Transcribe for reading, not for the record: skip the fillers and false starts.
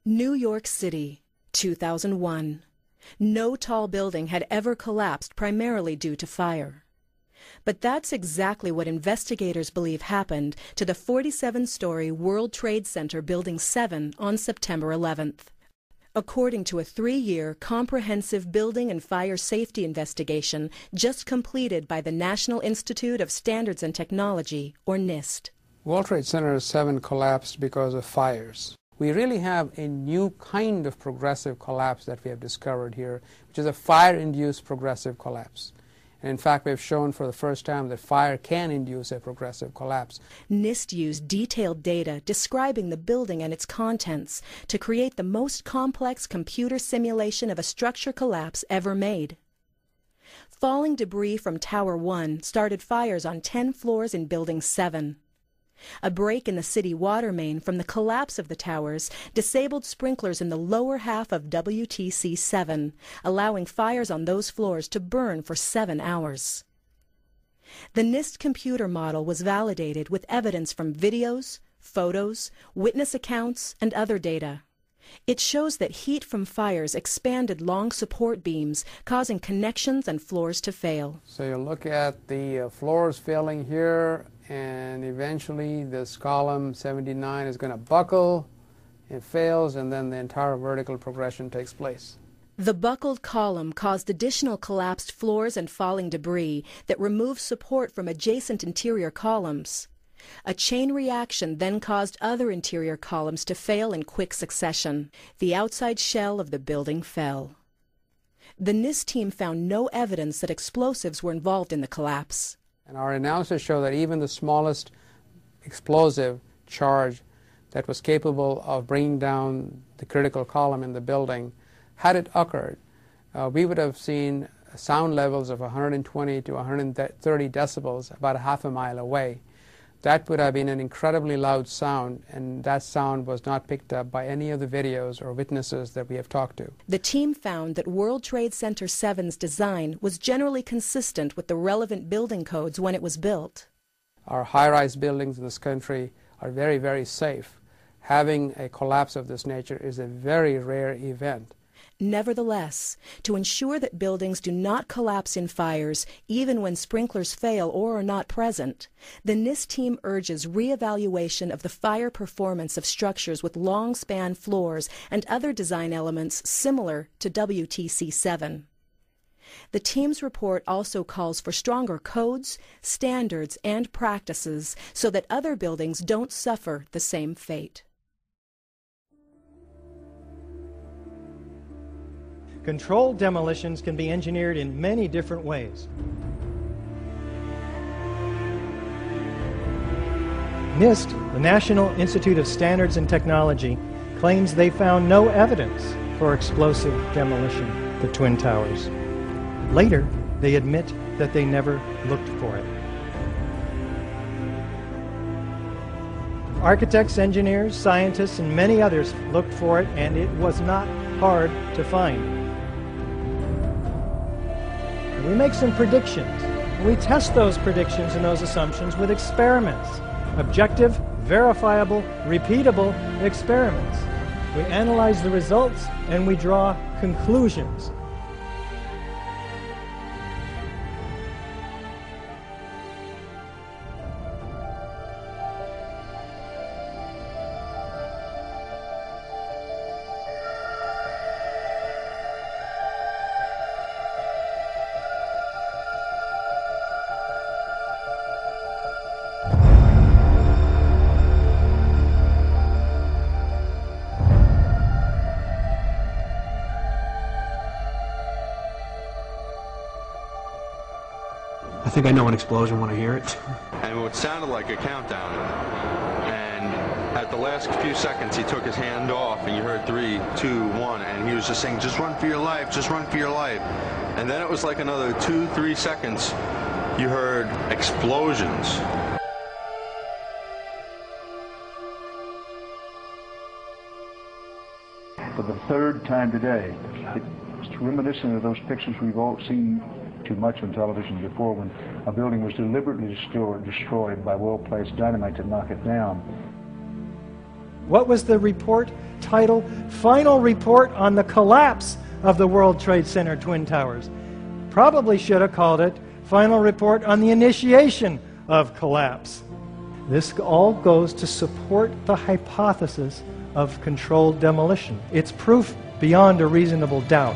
New York City, 2001. No tall building had ever collapsed primarily due to fire. But that's exactly what investigators believe happened to the 47-story World Trade Center Building 7 on September 11th. According to a 3-year comprehensive building and fire safety investigation just completed by the National Institute of Standards and Technology, or NIST. World Trade Center 7 collapsed because of fires. We really have a new kind of progressive collapse that we have discovered here, which is a fire-induced progressive collapse. And in fact, we have shown for the first time that fire can induce a progressive collapse. NIST used detailed data describing the building and its contents to create the most complex computer simulation of a structure collapse ever made. Falling debris from Tower 1 started fires on 10 floors in Building 7. A break in the city water main from the collapse of the towers disabled sprinklers in the lower half of WTC 7, allowing fires on those floors to burn for 7 hours. The NIST computer model was validated with evidence from videos, photos, witness accounts, and other data. It shows that heat from fires expanded long support beams, causing connections and floors to fail. So you look at the floors failing here, and eventually this column 79 is going to buckle, it fails, and then the entire vertical progression takes place. The buckled column caused additional collapsed floors and falling debris that removed support from adjacent interior columns. A chain reaction then caused other interior columns to fail in quick succession. The outside shell of the building fell. The NIST team found no evidence that explosives were involved in the collapse. And our analysis showed that even the smallest explosive charge that was capable of bringing down the critical column in the building, had it occurred, we would have seen sound levels of 120 to 130 decibels about a half a mile away. That would have been an incredibly loud sound, and that sound was not picked up by any of the videos or witnesses that we have talked to. The team found that World Trade Center 7's design was generally consistent with the relevant building codes when it was built. Our high-rise buildings in this country are very, very safe. Having a collapse of this nature is a very rare event. Nevertheless, to ensure that buildings do not collapse in fires, even when sprinklers fail or are not present, the NIST team urges re-evaluation of the fire performance of structures with long-span floors and other design elements similar to WTC 7. The team's report also calls for stronger codes, standards, and practices so that other buildings don't suffer the same fate. Controlled demolitions can be engineered in many different ways. NIST, the National Institute of Standards and Technology, claims they found no evidence for explosive demolition of the Twin Towers. Later, they admit that they never looked for it. Architects, engineers, scientists, and many others looked for it, and it was not hard to find. We make some predictions. We test those predictions and those assumptions with experiments. Objective, verifiable, repeatable experiments. We analyze the results and we draw conclusions. I think I know an explosion when I hear it. And it sounded like a countdown. And at the last few seconds, he took his hand off, and you heard 3, 2, 1, and he was just saying, "Just run for your life, just run for your life." And then it was like another 2, 3 seconds, you heard explosions. For the third time today, it's reminiscent of those pictures we've all seen too much on television before, when a building was deliberately destroyed by well-placed dynamite to knock it down. What was the report title Final Report on the Collapse of the World Trade Center Twin Towers. Probably should have called it Final Report on the Initiation of Collapse. This all goes to support the hypothesis of controlled demolition. It's proof beyond a reasonable doubt.